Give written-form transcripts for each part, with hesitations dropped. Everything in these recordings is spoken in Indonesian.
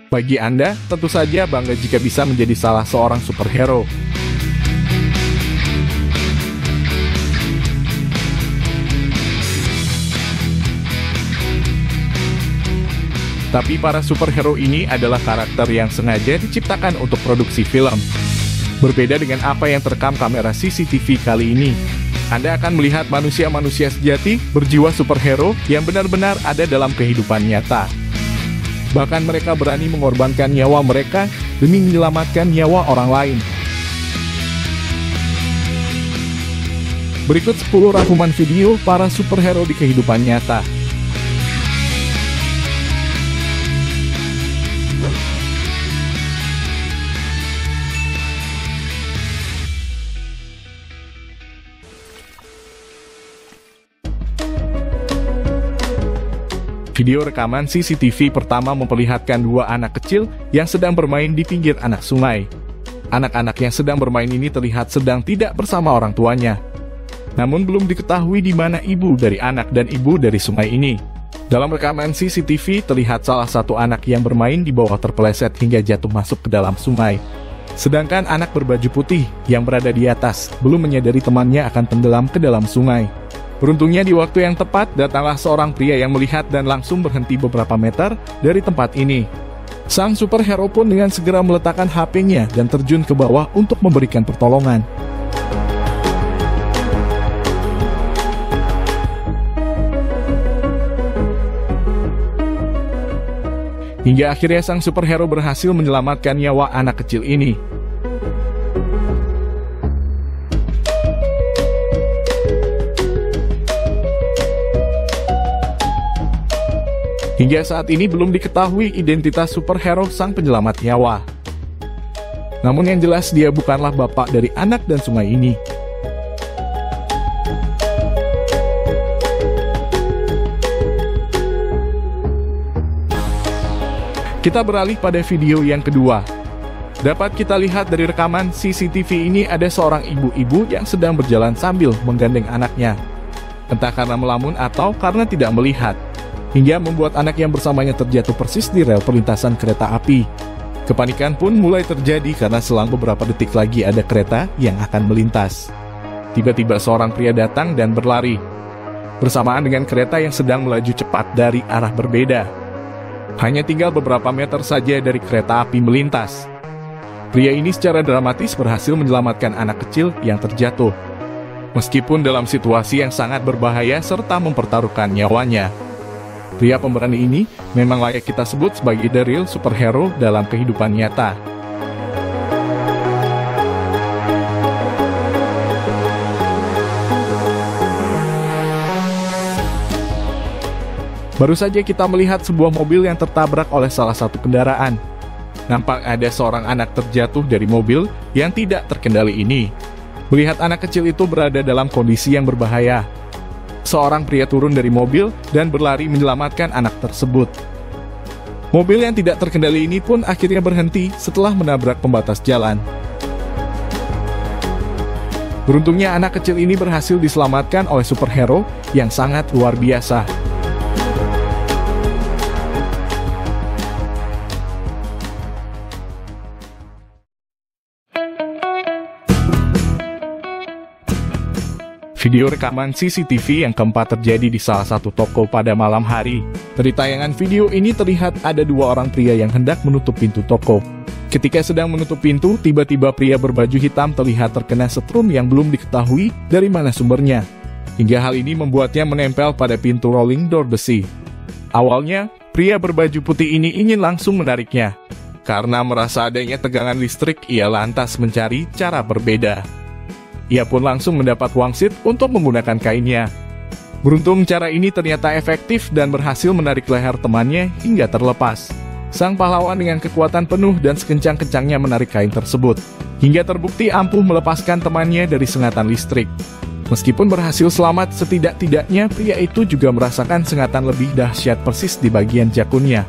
Bagi Anda, tentu saja bangga jika bisa menjadi salah seorang superhero. Tapi para superhero ini adalah karakter yang sengaja diciptakan untuk produksi film. Berbeda dengan apa yang terekam kamera CCTV kali ini. Anda akan melihat manusia-manusia sejati berjiwa superhero yang benar-benar ada dalam kehidupan nyata. Bahkan mereka berani mengorbankan nyawa mereka demi menyelamatkan nyawa orang lain. Berikut 10 rangkuman video para superhero di kehidupan nyata. Video rekaman CCTV pertama memperlihatkan dua anak kecil yang sedang bermain di pinggir anak sungai. Anak-anak yang sedang bermain ini terlihat sedang tidak bersama orang tuanya. Namun belum diketahui di mana ibu dari anak dan ibu dari sungai ini. Dalam rekaman CCTV terlihat salah satu anak yang bermain di bawah terpeleset hingga jatuh masuk ke dalam sungai. Sedangkan anak berbaju putih yang berada di atas belum menyadari temannya akan tenggelam ke dalam sungai. Beruntungnya di waktu yang tepat, datanglah seorang pria yang melihat dan langsung berhenti beberapa meter dari tempat ini. Sang superhero pun dengan segera meletakkan HP-nya dan terjun ke bawah untuk memberikan pertolongan. Hingga akhirnya sang superhero berhasil menyelamatkan nyawa anak kecil ini. Hingga saat ini belum diketahui identitas superhero sang penyelamat nyawa. Namun yang jelas dia bukanlah bapak dari anak dan sungai ini. Kita beralih pada video yang kedua. Dapat kita lihat dari rekaman CCTV ini ada seorang ibu-ibu yang sedang berjalan sambil menggandeng anaknya. Entah karena melamun atau karena tidak melihat. Hingga membuat anak yang bersamanya terjatuh persis di rel perlintasan kereta api. Kepanikan pun mulai terjadi karena selang beberapa detik lagi ada kereta yang akan melintas. Tiba-tiba seorang pria datang dan berlari, bersamaan dengan kereta yang sedang melaju cepat dari arah berbeda. Hanya tinggal beberapa meter saja dari kereta api melintas. Pria ini secara dramatis berhasil menyelamatkan anak kecil yang terjatuh. Meskipun dalam situasi yang sangat berbahaya serta mempertaruhkan nyawanya. Pria pemberani ini memang layak kita sebut sebagai the real superhero dalam kehidupan nyata. Baru saja kita melihat sebuah mobil yang tertabrak oleh salah satu kendaraan. Nampak ada seorang anak terjatuh dari mobil yang tidak terkendali ini. Melihat anak kecil itu berada dalam kondisi yang berbahaya. Seorang pria turun dari mobil dan berlari menyelamatkan anak tersebut. Mobil yang tidak terkendali ini pun akhirnya berhenti setelah menabrak pembatas jalan. Beruntungnya anak kecil ini berhasil diselamatkan oleh superhero yang sangat luar biasa. Video rekaman CCTV yang keempat terjadi di salah satu toko pada malam hari. Dari tayangan video ini terlihat ada dua orang pria yang hendak menutup pintu toko. Ketika sedang menutup pintu, tiba-tiba pria berbaju hitam terlihat terkena setrum yang belum diketahui dari mana sumbernya. Hingga hal ini membuatnya menempel pada pintu rolling door besi. Awalnya, pria berbaju putih ini ingin langsung menariknya. Karena merasa adanya tegangan listrik, ia lantas mencari cara berbeda. Ia pun langsung mendapat wangsit untuk menggunakan kainnya. Beruntung cara ini ternyata efektif dan berhasil menarik leher temannya hingga terlepas. Sang pahlawan dengan kekuatan penuh dan sekencang-kencangnya menarik kain tersebut, hingga terbukti ampuh melepaskan temannya dari sengatan listrik. Meskipun berhasil selamat, setidak-tidaknya pria itu juga merasakan sengatan lebih dahsyat persis di bagian jakunnya.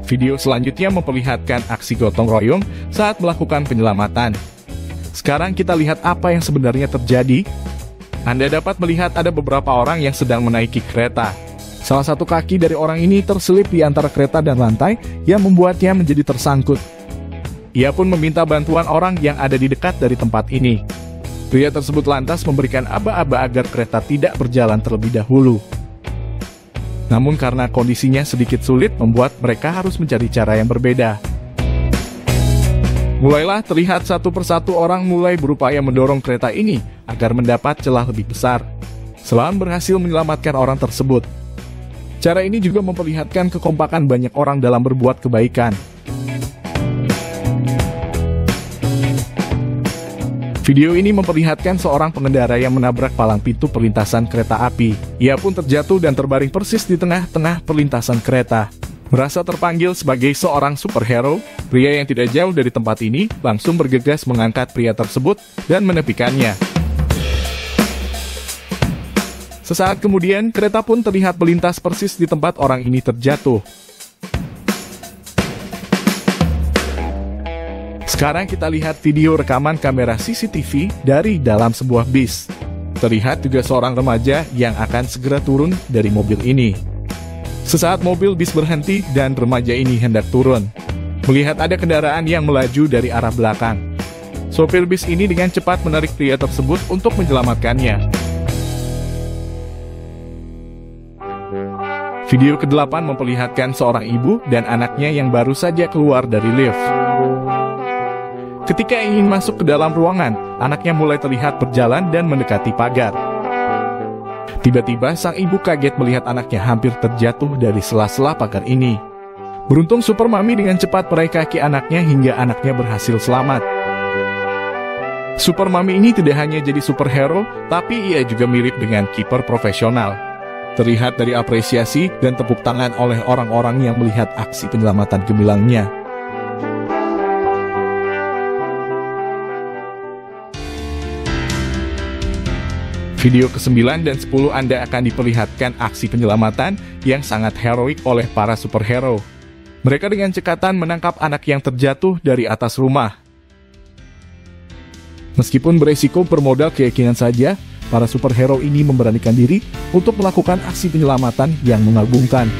Video selanjutnya memperlihatkan aksi gotong royong saat melakukan penyelamatan. Sekarang kita lihat apa yang sebenarnya terjadi. Anda dapat melihat ada beberapa orang yang sedang menaiki kereta. Salah satu kaki dari orang ini terselip di antara kereta dan lantai yang membuatnya menjadi tersangkut. Ia pun meminta bantuan orang yang ada di dekat dari tempat ini. Pria tersebut lantas memberikan aba-aba agar kereta tidak berjalan terlebih dahulu. Namun karena kondisinya sedikit sulit membuat mereka harus mencari cara yang berbeda. Mulailah terlihat satu persatu orang mulai berupaya mendorong kereta ini agar mendapat celah lebih besar. Selam berhasil menyelamatkan orang tersebut. Cara ini juga memperlihatkan kekompakan banyak orang dalam berbuat kebaikan. Video ini memperlihatkan seorang pengendara yang menabrak palang pintu perlintasan kereta api. Ia pun terjatuh dan terbaring persis di tengah-tengah perlintasan kereta. Merasa terpanggil sebagai seorang superhero, pria yang tidak jauh dari tempat ini langsung bergegas mengangkat pria tersebut dan menepikannya. Sesaat kemudian, kereta pun terlihat melintas persis di tempat orang ini terjatuh. Sekarang kita lihat video rekaman kamera CCTV dari dalam sebuah bis. Terlihat juga seorang remaja yang akan segera turun dari mobil ini. Sesaat mobil bis berhenti dan remaja ini hendak turun. Melihat ada kendaraan yang melaju dari arah belakang. Sopir bis ini dengan cepat menarik pria tersebut untuk menyelamatkannya. Video ke-8 memperlihatkan seorang ibu dan anaknya yang baru saja keluar dari lift. Ketika ingin masuk ke dalam ruangan, anaknya mulai terlihat berjalan dan mendekati pagar. Tiba-tiba sang ibu kaget melihat anaknya hampir terjatuh dari sela-sela pagar ini. Beruntung Super Mami dengan cepat meraih kaki anaknya hingga anaknya berhasil selamat. Super Mami ini tidak hanya jadi superhero, tapi ia juga mirip dengan kiper profesional. Terlihat dari apresiasi dan tepuk tangan oleh orang-orang yang melihat aksi penyelamatan gemilangnya. Video ke-9 dan 10 Anda akan diperlihatkan aksi penyelamatan yang sangat heroik oleh para superhero. Mereka dengan cekatan menangkap anak yang terjatuh dari atas rumah. Meskipun beresiko bermodal keyakinan saja, para superhero ini memberanikan diri untuk melakukan aksi penyelamatan yang mengagumkan.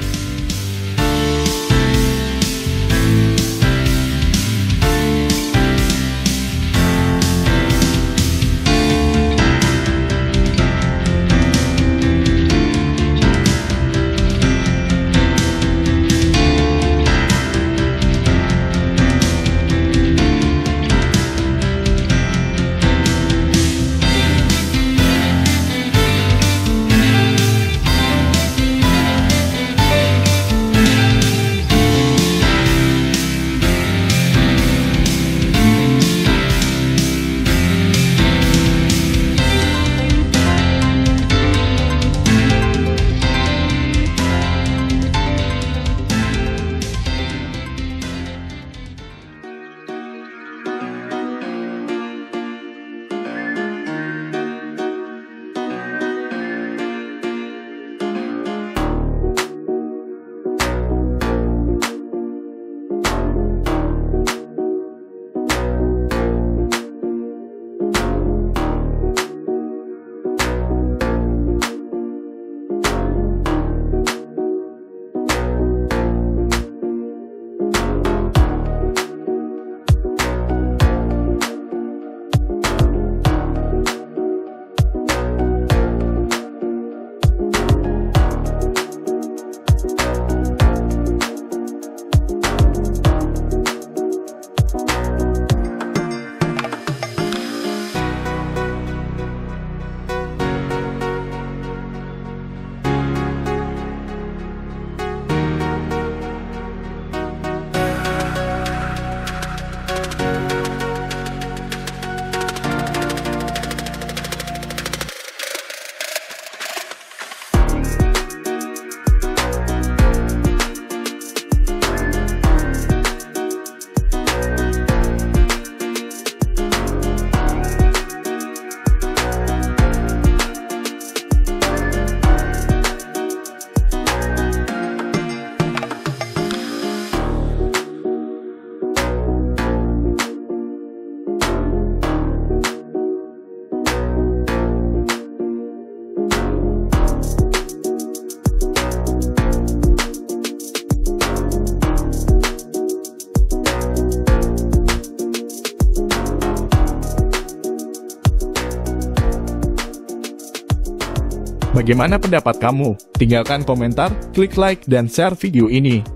Bagaimana pendapat kamu? Tinggalkan komentar, klik like, dan share video ini.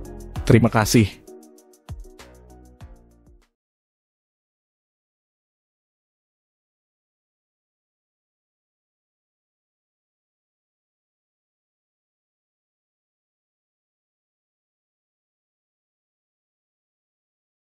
Terima kasih.